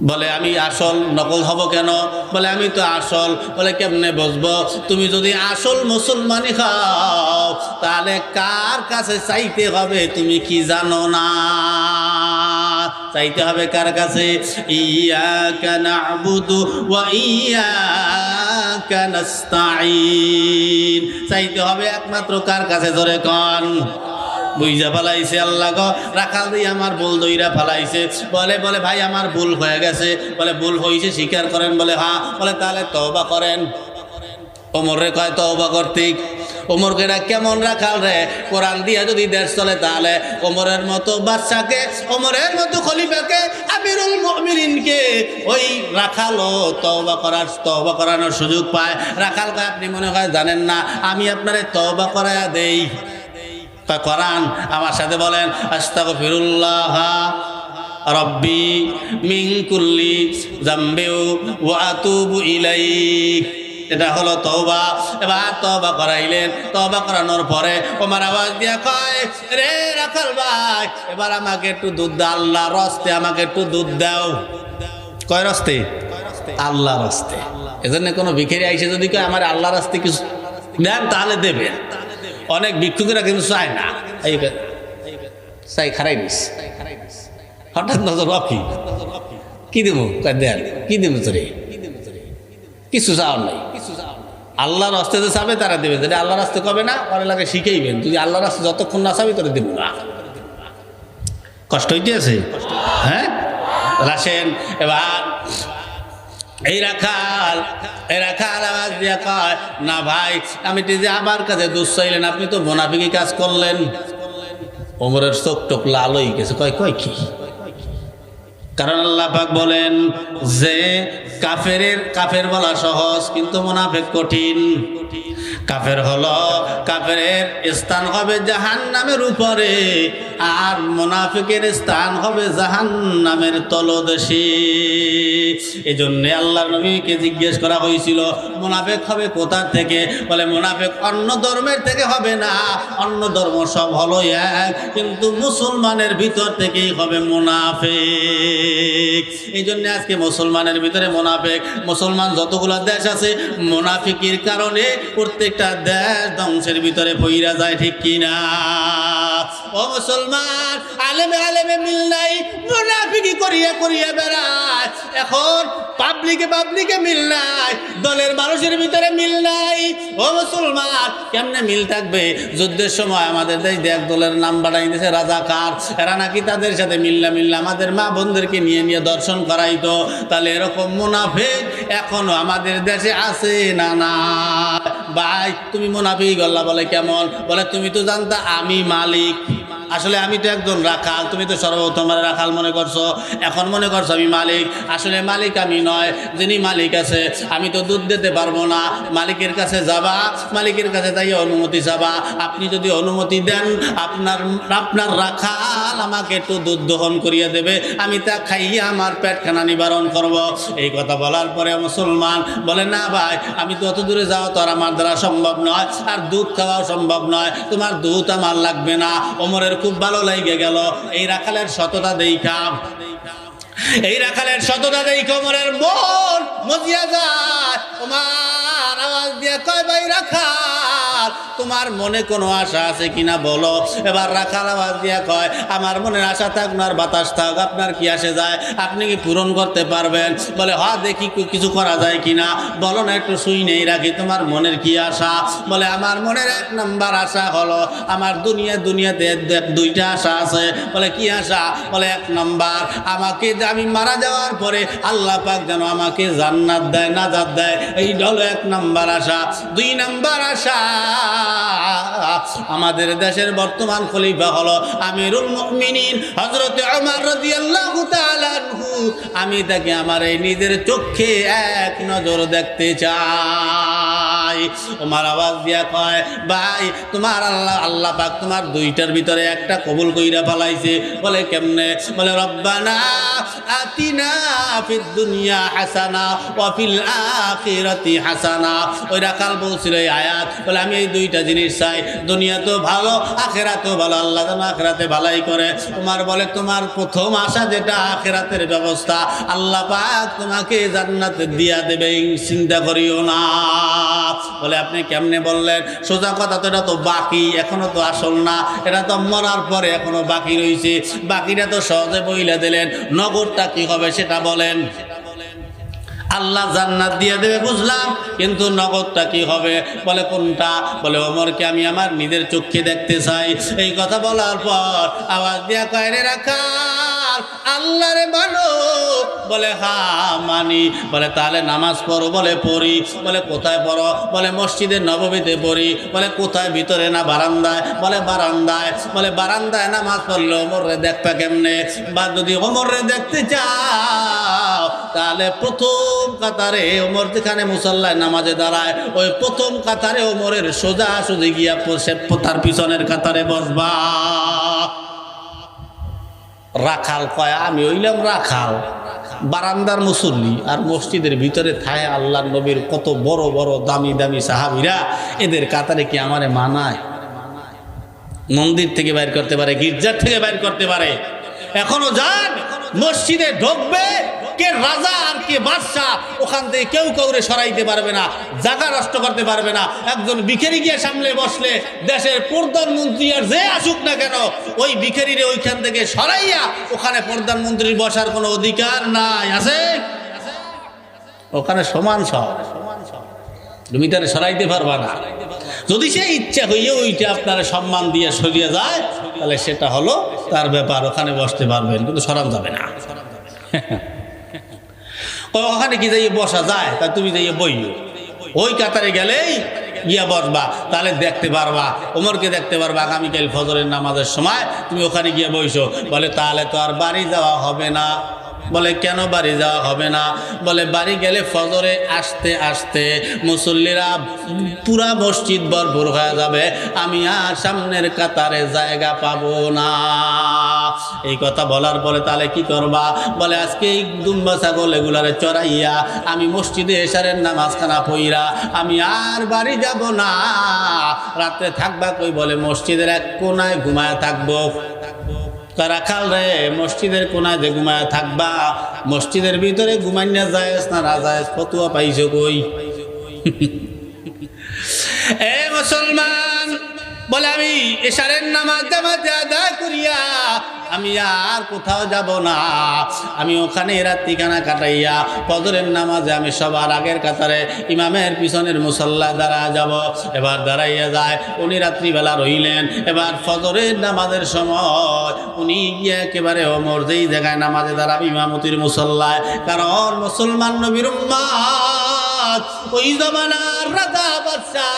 বলে আমি আসল, নকল হব কেন? বলে আমি তো আসল। বলে কেমনে বুঝবো? তুমি যদি আসল মুসলমানই খাও তাহলে কার কাছে চাইতে হবে তুমি কি জানো না? চাইতে হবে কার কাছে? ইয়্যাকা না'বুদু ওয়া ইয়্যাকা নাস্তাঈন। চাইতে হবে একমাত্র কার কাছে? জোরে কোন। বুঝা ফেলাইছে আল্লাহ গো, রাখাল দিয়ে আমার ভুল দইরা ফেলাইছে। বলে ভাই আমার ভুল হয়ে গেছে। বলে ভুল হয়েছে স্বীকার করেন? বলে হ্যাঁ। বলে তাহলে তওবা করেন। ওমর রে কয় তওবা করতে। ওমরকে কেমন রাখাল রে, কোরআন দিয়া যদি দেশ চলে তাহলে ওমরের মতো বাদশাকে, ওমরের মতো খলিফাকে, আমিরুল মুমিনিনকে ওই রাখালও তওবা করানোর সুযোগ পায়। রাখাল কয় আপনি মনে হয় জানেন না, আমি আপনারে তওবা করায়া দেই। কোরআন আমার সাথে বলেন, আস্তাগফিরুল্লাহ রাব্বি মিন কুল্লি যামবি ওয়া আতুবু ইলাইহি। এটা হলো তওবা। এবার তওবা করাইলেন। তওবা করানোর পরে ওমর আওয়াজ দিয়া কয়, রে রাখাল ভাই, এবার আমাকে একটু দুধ দাও, আল্লাহর রাস্তে আমাকে একটু দুধ দাও। কয় রাস্তে? আল্লাহর রাস্তে। এজন্য কোনো ভিখারি আইসে যদি কয় আমার আল্লাহর রাস্তে কিছু দেন তাহলে দেবে। অনেক ভিক্ষুকেরা কিন্তু চায় না, চাই খারাই নিস। হঠাৎ নজর রকি কি দেবো? দেন কি দেবো তোরে? কিছু চাওয়ার নাই। আল্লাহর রাস্তে যে চাবে তারা দেবে, যদি আল্লাহর রাস্তে কবে না ওর লাগে শিখেইবেন। তুই আল্লাহর রাস্তে যতক্ষণ না চাবি তোরে দেবো না। কষ্ট হইতে আছে, হ্যাঁ? আসেন এবার এই রাখাল আওয়াজ দিয়া কয়, না ভাই আমি যে আমার কাছে দুধ চাইলেন, আপনি তো মুনাফিকি কাজ করলেন। ওমরের চোখ টোক লাল হয়ে গেছে। কয় কি? কারণ আল্লাহ পাক বলেন যে কাফের বলা সহজ কিন্তু মুনাফিক কঠিন। কাফেরের স্থান হবে জাহান্নামের উপরে, আর মুনাফিকের স্থান হবে জাহান্নামের তলদেশে। এই জন্য আল্লাহর নবীকে জিজ্ঞেস করা হয়েছিল মুনাফিক হবে কোথা থেকে? বলে মুনাফিক অন্য ধর্মের থেকে হবে না, অন্য ধর্ম সব হলো এক, কিন্তু মুসলমানের ভিতর থেকেই হবে মুনাফিক। এই জন্য আজকে মুসলমানের ভিতরে মুনাফিক। মুসলমান যতগুলো দেশ আছে মুনাফিকের কারণে প্রত্যেকটা দেশ ধ্বংসের ভিতরে পইরা যায়, ঠিক কিনা? ও মুসলমান, আলেমে মিল নাই, মুনাফিকি করিয়া বেড়ায়। এখন পাবলিকে মিল নাই, দলের মানুষের ভিতরে মিল নাই। ও মুসলমান, কেমনে মিল থাকবে? যুদ্ধের সময় আমাদের দেশ এক দলের নাম বাড়াই দিয়েছে রাজাকার। এরা নাকি তাদের সাথে মিল্লা আমাদের মা বোনদেরকে নিয়ে দর্শন করাইতো। তাহলে এরকম মুনাফিক এখনো আমাদের দেশে আছে না? না ভাই, তুমি মুনাফিক গল্লা। বলে কেমন? বলে তুমি তো জানতা আমি মালিক। আসলে আমি তো একজন রাখাল, তুমি তো সর্বপ্রথম রাখাল মনে করছো, এখন মনে করছো আমি মালিক। আসলে মালিক আমি নয়, যিনি মালিক আছে। আমি তো দুধ দিতে পারবো না, মালিকের কাছে যাবা, মালিকের কাছে যাই অনুমতি যাবা। আপনি যদি অনুমতি দেন আপনার রাখাল আমাকে একটু দুধ দহন করিয়ে দেবে, আমি তা খাইয়ে আমার পেটখানা নিবারণ করব। এই কথা বলার পরে মুসলমান বলে, না ভাই আমি তো অত দূরে যাওয়া তো আর আমার দ্বারা সম্ভব নয়, আর দুধ খাওয়াও সম্ভব নয়, তোমার দুধ আমার লাগবে না। ওমরের খুব ভালো লাগে গেল এই রাখালের সততা দেখা। ওমরের মন মজিয়া যায়। ওমর আওয়াজ দিয়ে কয়, ভাই রাখাল, তোমার মনে কোনো আশা আছে কিনা বলো। এবার রাখাল আওয়াজ দিয়া কয়, আমার মনের আশা থাক না আর বাতাস থাক, আপনার কি আসে যায়? আপনি কি পূরণ করতে পারবেন? বলে হ্যাঁ, দেখি কিছু করা যায় কিনা, বলো না, একটু শুই নেই রাখি। তোমার মনের কি আশা? বলে আমার মনের 1 নম্বর আশা হলো আমার দুনিয়াতে দুইটা আশা আছে। বলে কি আশা? বলে 1 নম্বর আমাকে আমি মারা যাওয়ার পরে আল্লাহ পাক যেন আমাকে জান্নাত দেয়, নাজাত দেয়, এই হলো 1 নম্বর আশা। 2 নম্বর আশা আমাদের দেশের বর্তমান খলিফা হলো আমিরুল মুমিনিন হযরত ওমর রাদিয়াল্লাহু তাআলা আনহু। আমি তাকে আমার এই নিজের চোখে এক নজর দেখতে চাই। নাই। ওমর আওয়াজ দিয়া কয়, ভাই তোমার আল্লাহ পাক তোমার দুইটার ভিতরে একটা কবুল কইরা ফেলাইছে। বলে কেমনে? বলে রব্বানা আতিনা ফিদ দুনিয়া হাসানা ওয়া ফিল আখিরাতি হাসানা। ওই রাখাল বলছিল এই আয়াত, বলে আমি এই দুইটা জিনিস চাই, দুনিয়া তো ভালো আখিরাতেও ভালো, আল্লাহ যেন আখিরাতে ভালাই করে। ওমর বলে তোমার প্রথম আশা যেটা আখিরাতের ব্যবস্থা, আল্লাহ পাক তোমাকে জান্নাতে দিয়া দেবে, চিন্তা করিও না। বলে আপনি কেমনে বললেন? সোজা কথা তো এটা তো বাকি, এখনো তো আসল না, এটা তো মরার পরে এখনো বাকি রয়েছে। বাকিটা তো সহজে বইলা দিলেন, নগদটা কি হবে সেটা বলেন। আল্লাহ জান্নাত দিয়ে দেবে বুঝলাম, কিন্তু নগদটা কি হবে? বলে কোনটা? বলে ওমরকে আমি আমার নিজের চোখে দেখতে চাই। এই কথা বলার পর আওয়াজ দিয়া কয়, রে রাখাল আল্লাহরে মানো? বলে হ্যাঁ মানি। বলে তাহলে নামাজ পড়ো? বলে পড়ি। বলে কোথায় পড়ো? বলে মসজিদের নববীতে পড়ি। বলে কোথায়, ভিতরে না বারান্দায়? বলে বারান্দায়। বলে বারান্দায় নামাজ পড়লে ওমরে দেখবা কেমনে? বা যদি ওমরে দেখতে চাও তাহলে প্রথম কাতারে ওমর যেখানে মুসাল্লায় নামাজে দাঁড়ায়, ওই প্রথম কাতারে ওমরের সোজা সোজা গিয়া তার পিছনের কাতারে বসবা। রাখাল কয়, আমি হইলাম রাখাল, বারান্দার মুসল্লি, আর মসজিদের ভিতরে থায় আল্লাহর নবীর কত বড় বড় দামি দামি সাহাবীরা, এদের কাতারে কি আমারে মানায়? মন্দির থেকে বাইর করতে পারে, গির্জার থেকে বাইর করতে পারে, এখনো যান মসজিদে ঢুকবে, কে রাজা আর কে বাদশাহ, ওখান থেকে কেউ কাউরে সরাইতে পারবে না, জায়গা নষ্ট করতে পারবে না। একজন ভিখারি গিয়ে সামনে বসলে দেশের প্রধানমন্ত্রী আর যে আসুক না কেন, ওই ভিখারিরে ওইখান থেকে সরাইয়া ওখানে প্রধানমন্ত্রীর বসার কোনো অধিকার নাই। আছে? ওখানে সমান সব, তুমি তারা সরাইতে পারবা না। যদি সে ইচ্ছা হইয়ে ওইটা আপনারা সম্মান দিয়ে সরিয়ে যায়, তাহলে সেটা হলো তার ব্যাপার, ওখানে বসতে পারবেন, কিন্তু সরান যাবে না। ওখানে কি যাইয়ে বসা যায়? তা তুমি যাইয়ে বইও, ওই কাতারে গেলেই গিয়া বসবা, তাহলে দেখতে পারবা, ওমরকে দেখতে পারবা আগামীকাল ফজরের নামাজের সময় তুমি ওখানে গিয়ে বইসো। বলে তাহলে তো আর বাড়ি যাওয়া হবে না। বলে কেন বাড়ি যাওয়া হবে না? বলে বাড়ি গেলে ফজরে আসতে আসতে মুসল্লিরা পুরা মসজিদ ভরপুর হয়ে যাবে, আমি আর সামনের কাতারে জায়গা পাবো না। এই কথা বলার পরে তাহলে কি করবা? বলে আজকে এই দুম্বা ছাগল এগুলারে চড়াইয়া আমি মসজিদে এশারের নামাজখানা পইরা আমি আর বাড়ি যাব না। রাত্রে থাকবা কই? বলে মসজিদের এক কোনায় ঘুমায় থাকবো। রাখাল রে, মসজিদের কোনায় যে ঘুমায় থাকবা, মসজিদের ভিতরে ঘুমাই না জায়েজ না নাজায়েজ ফতোয়া পাইছো কই? এ মুসলমান, বলে আমি এশারের নামাজ জামাতে আদায় করিয়া আমি আর কোথাও যাব না, আমি ওখানে রাত্রিখানা কাটাইয়া ফজরের নামাজে আমি সবার আগের কাতারে ইমামের পিছনের মুসল্লা দাঁড়ায় যাব। এবার দাঁড়াইয়া যায়, উনি রাত্রিবেলা রইলেন। এবার ফজরের নামাজের সময় উনি গিয়ে একেবারে ওমর যেই জায়গায় নামাজে দাঁড়াবে ইমামতির মুসল্লায়, কারণ মুসলমান নবীর উম্মত, ওই জমানার রাজা বাদশাহ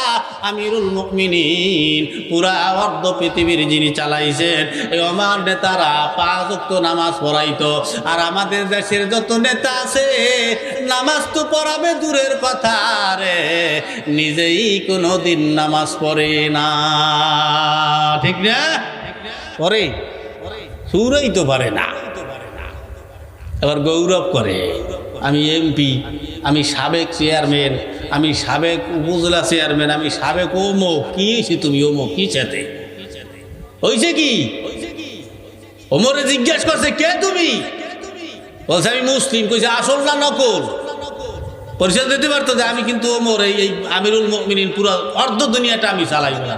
আমিরুল মুমিনিন, পুরা অর্ধ পৃথিবীর যিনি চালাইছেন, এই আমার নেতারা 5 ওয়াক্ত নামাজ পড়াইতো। আর আমাদের দেশের যত নেতা আছে নামাজ তো পড়াবে দূরের কথা রে, নিজেই কোনোদিন নামাজ পড়ে না। ঠিক না? পড়ে সুরেই তো পারে না, এবার গৌরব করে আমি এমপি, আমি সাবেক চেয়ারম্যান, আমি সাবেক উপজেলা চেয়ারম্যান, আমি সাবেক অমুক। কি হয়েছে তুমি অমুক? কি চাতে হয়েছে কি? ওমরে জিজ্ঞাসা করছে কে তুমি? বলছে আমি মুসলিম। কইছে আসল না নকল? পরিচয় দিতে পারতো যে আমি কিন্তু ওমর, এই আমিরুল মুমিনিন, পুরো অর্ধ দুনিয়াটা আমি চালাই না।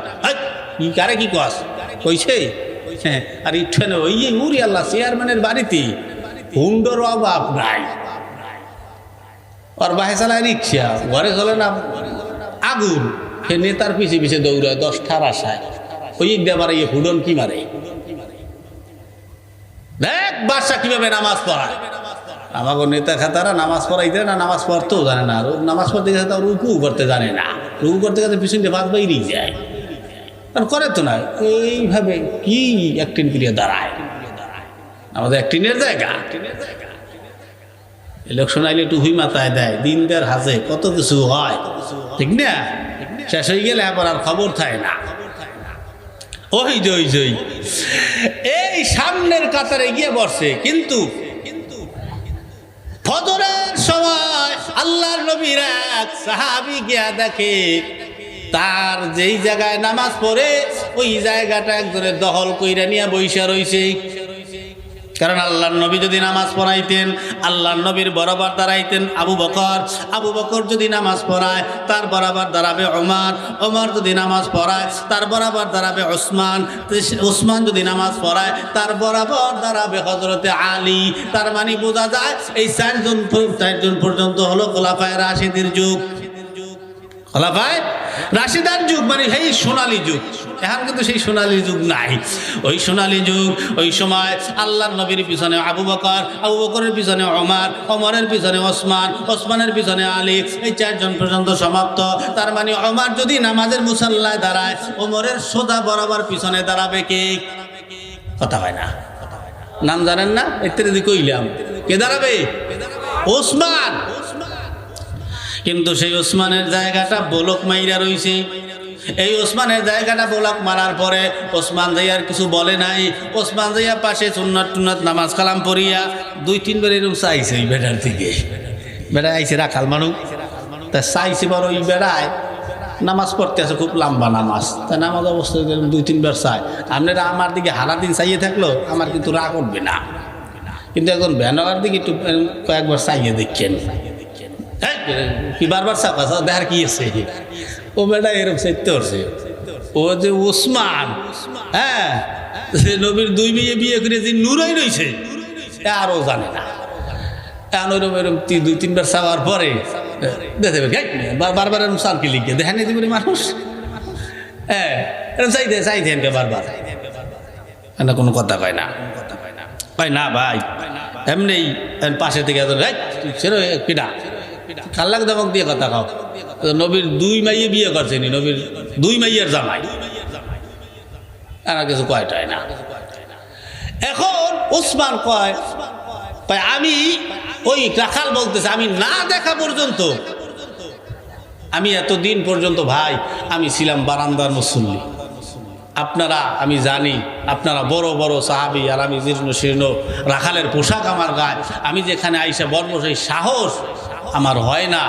কারে কি কস? কইছে হ্যাঁ। আর ইঠানে ওই উরি আল্লাহ চেয়ারম্যানের বাড়িতে হুন্ডর অভাব নাই, আর বাহে চালায় রিক্সা, ঘরে চলে না আগুন, সে নেতার পিছে পিছে দৌড়ায় 10টার আশায়। ওই দেবার ইয়ে হুডন কি মারে, দেখ বাদশা কিভাবে নামাজ পড়ায়। আমাকে নেতা খাতারা নামাজ পড়াইতে না, নামাজ পড়তেও জানে না, নামাজ পড়তে গেছে তাও রুকু করতে জানে না, রুকু করতে গেছে পিছন দিয়ে বাদ বাইরেই যায়, কারণ করে তো না। এইভাবে কি একটিন ক্রিয়া দাঁড়ায়, আমাদের একটিনের জায়গা। ইলেকশন আইলে একটু হুই মাথায় দেয়, দিন দেড় হাসে, কত কিছু হয়, ঠিক না? শেষ হয়ে গেলে এবার আর খবর থাকে না। ওই যে এই সামনের কাতারে গিয়ে বসে, কিন্তু ফজরের সময় আল্লাহর নবীর এক সাহাবী গিয়া দেখে তার যেই জায়গায় নামাজ পড়ে ওই জায়গাটা একজনের দখল কইরা নিয়ে বইসা রইছে। কারণ আল্লাহর নবী যদি নামাজ পড়াইতেন, আল্লাহর নবীর বরাবর দাঁড়াইতেন আবু বকর, আবু বকর যদি নামাজ পড়ায় তার বরাবর দাঁড়াবে ওমর, ওমর যদি নামাজ পড়ায় তার বরাবর দাঁড়াবে ওসমান, ওসমান যদি নামাজ পড়ায় তার বরাবর দাঁড়াবে হযরতে আলী। তার মানে বোঝা যায় এই চারজন পর্যন্ত হলো খোলাফায়ে রাশিদের যুগ। খোলাফায়ে রাশিদার যুগ মানে সেই সোনালী যুগ। এখন কিন্তু সেই সোনালী যুগ নাই। ওই সোনালী যুগ, ওই সময় আল্লাহর নবীর পিছনে আবু বকর, আবু বকরের পিছনে ওমর, ওমরের পিছনে ওসমান, ওসমানের পিছনে আলী, এই চারজন পর্যন্ত সমাপ্ত। তার মানে ওমর যদি নামাজের মুসাল্লায় দাঁড়ায়, ওমরের সোজা বরাবর পিছনে দাঁড়াবে কে? কথা হয় না, নাম জানেন না? ইত্যাদি কইলাম, কে দাঁড়াবে? ওসমান। কিন্তু সেই ওসমানের জায়গাটা বলক মাইরা রইছে। এই ওসমানের জায়গাটা বলক মারার পরে ওসমান যাইয়ার কিছু বলে নাই। ওসমান যাইয়া পাশে সুন্নাত টুন্নাত নামাজ কালাম পড়িয়া 2-3 বার এরকম চাইছে এই বেটার থেকে। বেড়া আইছে রাখাল মানুষ, তা চাইছে বড় ওই বেড়ায় নামাজ পড়তে আছে, খুব লম্বা নামাজ। তা নামাজ অবস্থায় 2-3 বার চায়। আপনারা আমার দিকে হারা দিন চাইয়ে থাকলো আমার কিন্তু রাগ উঠবে না, কিন্তু এখন ভ্যানার দিকে একটু কয়েকবার চাইয়ে দেখছেন, কি বারবার চাপা দেখার কি আছে? ও বেটা এরকম চাইতে হচ্ছে। ও যে ওসমান, হ্যাঁ, নবীর 2 মেয়ে বিয়ে করে যে নুরাই রয়েছে আরও জানে না। এখন ওইরকম এরকম 2-3 বার চাওয়ার পরে দেখে বারবার এরকম চালকি লিখে দেখেন দিবি মানুষ। হ্যাঁ, এরকম চাইতেন বারবার, কোনো কথা কয় না, কয় না ভাই এমনি পাশে থেকে কিনা খাল্লাক দামক দিয়ে কথা খাও। নবীর 2 মাইয়ে বিয়ে করছে নি, নবীর 2 মাইয়ের জামাই, আর কিছু কয়টাই না। এখন ওসমান কয় আমি ওই রাখাল বলতেছে আমি না দেখা পর্যন্ত, আমি এতদিন পর্যন্ত ভাই আমি ছিলাম বারান্দার মুসল্লি। আপনারা, আমি জানি আপনারা বড় বড় সাহাবী, আর আমি জীর্ণ শীর্ণ, রাখালের পোশাক আমার গায়ে, আমি যেখানে আইসা বর্ম সেই সাহস আমার হয় না,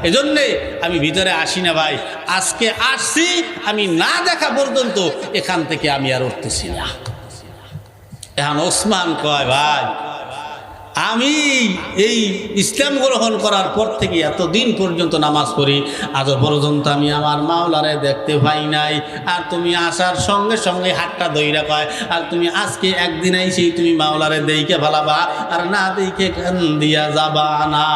এজন্যে আমি ভিতরে আসি না ভাই। আজকে আসছি, আমি না দেখা পর্যন্ত এখান থেকে আমি আর উঠতেছি না। এখন ওসমান কয় ভাই আমি এই ইসলাম গ্রহণ করার পর থেকে এতদিন পর্যন্ত নামাজ পড়ি, আজ পর্যন্ত আমি আমার মাওলারে দেখতে পাই নাই। আর তুমি আসার সঙ্গে সঙ্গে হাতটা ধইরা কয়, আর তুমি আজকে একদিন আইসেই তুমি মাওলারে দেইকে ভালাবা, আর না দেইকে কান দিয়া যাবা না।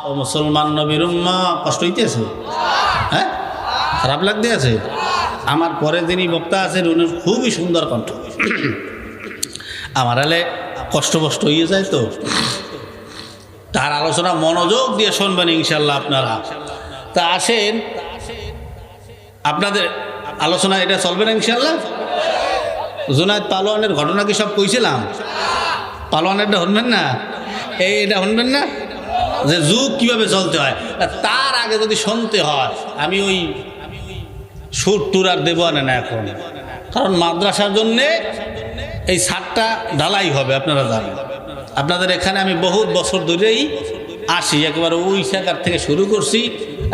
ও মুসলমান নবীর উম্মাহ, কষ্ট হইতেছে? হ্যাঁ, খারাপ লাগতে আছে? আমার পরে যিনি বক্তা আছেন উনি খুবই সুন্দর কণ্ঠ, আমার আলে কষ্ট হয়ে যায়, তো তার আলোচনা মনোযোগ দিয়ে শুনবেন ইনশাল্লাহ আপনারা। তা আসেন, আপনাদের আলোচনা এটা চলবে না ইনশাল্লাহ। জুনায়েদ পালোয়ানের ঘটনা কি সব কইছিলাম? পালোয়ানেরটা শুনবেন না? এটা শুনবেন না যে যুগ কিভাবে চলতে হয়? তার আগে যদি শুনতে হয়, আমি ওই সুর টুর আর দেবো না এখন, কারণ মাদ্রাসার জন্যে এই ছাদটা ঢালাই হবে, আপনারা জানেন। আপনাদের এখানে আমি বহুত বছর ধরেই আসি, একেবারে ওই জায়গার থেকে শুরু করছি,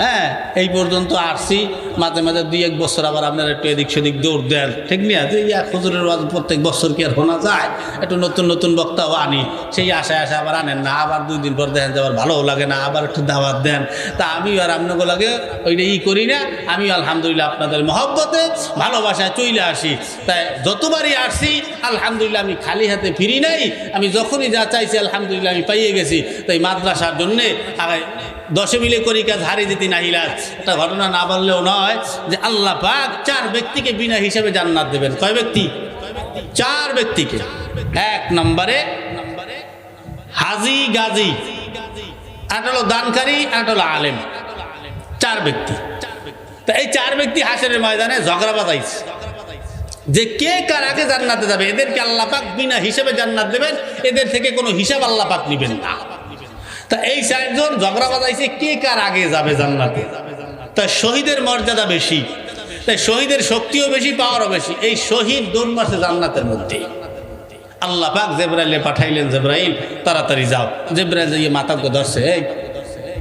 হ্যাঁ, এই পর্যন্ত আসছি। মাঝে মাঝে 2-1 বছর আবার আপনারা একটু এদিক সেদিক দৌড় দেন, ঠিক না? যে হুজুরের ওয়াজ প্রত্যেক বছর কি আর শোনা যায়? একটু নতুন নতুন বক্তাও আনি, সেই আশায় আবার আনেন না, আবার 2 দিন পর দেখেন যে আবার ভালোও লাগে না, আবার একটু দাওয়াত দেন। তা আমি আর আপনাকে লাগে ওইটা করি না, আমি আলহামদুলিল্লাহ আপনাদের মহব্বতে ভালোবাসায় চলে আসি। তাই যতবারই আসছি আলহামদুলিল্লাহ আমি খালি হাতে ফিরি নাই, আমি যখনই যা চাইছি আলহামদুলিল্লাহ আমি পাইয়ে গেছি। তাই মাদ্রাসার জন্যে 10 মিলে করি কাজ হারি দিতি নাহিলাজ। একটা ঘটনা না বললেও নয় যে আল্লাহ পাক 4 ব্যক্তিকে বিনা হিসাবে জান্নাত দেবেন। কয় ব্যক্তি? 4 ব্যক্তিকে। 1 নম্বরে হাজি গাজী, আর হলো দানকারী, আর হলো আলেম। 4 ব্যক্তি। তা এই 4 ব্যক্তি হাসরের ময়দানে ঝগড়া বাজাইছে যে কে কার আগে জান্নাতে যাবে। এদেরকে আল্লাহ পাক বিনা হিসাবে জান্নাত দেবেন, এদের থেকে কোনো হিসাব আল্লাহ পাক নেবেন না। তা এই 4 জন ঝগড়া বাজাইছে কে কার আগে যাবে জান্নাতে। তা শহীদের মর্যাদা বেশি, তাই শহীদের শক্তিও বেশি, পাওয়ারও বেশি। এই শহীদ দৌড় মারছে জান্নাতের মধ্যে। আল্লাহ পাক জিবরাইলে পাঠাইলেন, জিবরাইল তাড়াতাড়ি যাও। জিবরাইল যাইয়ে মাথাকে ধরছে, এই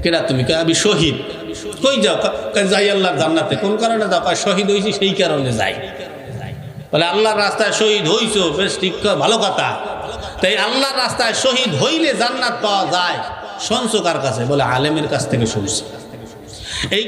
কেরা তুমি? আমি শহীদ। কই যাও? যাই আল্লাহর জান্নাতে। কোন কারণে যাও? শহীদ হয়েছি সেই কারণে যাই। বলে আল্লাহর রাস্তায় শহীদ হইছো, বেশ ঠিক, ভালো কথা। তাই আল্লাহর রাস্তায় শহীদ হইলে জান্নাত পাওয়া যায়। শুনছো কার কাছে? বলে আলেমের কাছ থেকে শুনছি। এই